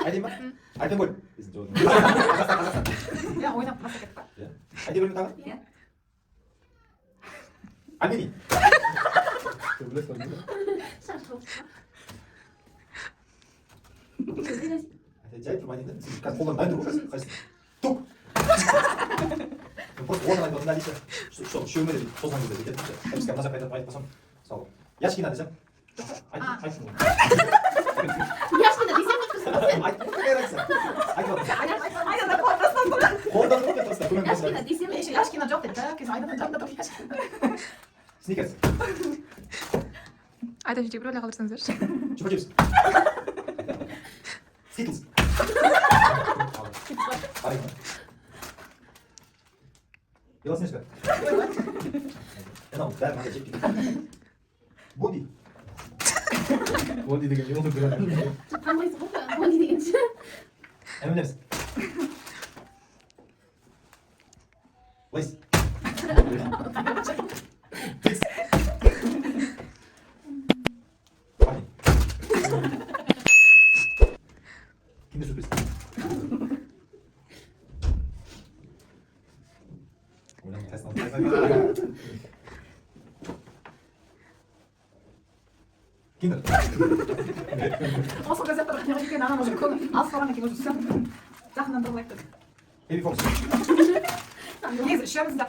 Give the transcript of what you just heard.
Aydın bak. Aydın gol. Bizim çoğunluğu. Kazakistan. Ya oynap nasıl ketip. Ya. Aydın golünü tamam. Ya. Almeni. Acayip Rumaniye'de. Siz kas kollarını aynı durur. Kaç. Tuk. Просто вот она вот на лисе. Что умели, что знали, да, где-то. Я сказал, назад пойдет, пойдет, посмотрим. Сау. Яшки надо, зам. Айди. Яшкина десем mi? Айди, какая разница? Айди, ладно. Aynen da korkmasın bunu. Қолдан тұрып тұрсың, көмек Яшкина десем mi? Яшкина жоқ dedi. Kız aynen жоқ dedi. Яшкина. Сникерс. Айдан жете біреулер қалдырсаңыздаршы. Чупа-чипс. Skittles. Айна. Белоснежка. Анау бәрін анда жеп кетті. Боди. Боди деген не болды біледі. Танымайсың ғой. Боди дегенше. M&M's. Lays. Twix. Honey. Kinder Sürpriz. Oynayalım, test alalım. Kinder. Осы газеттер не екен ана уже көп аз соған екен уже все жақыннан тұрмайды. Baby Fox. Негізі үшеуміз де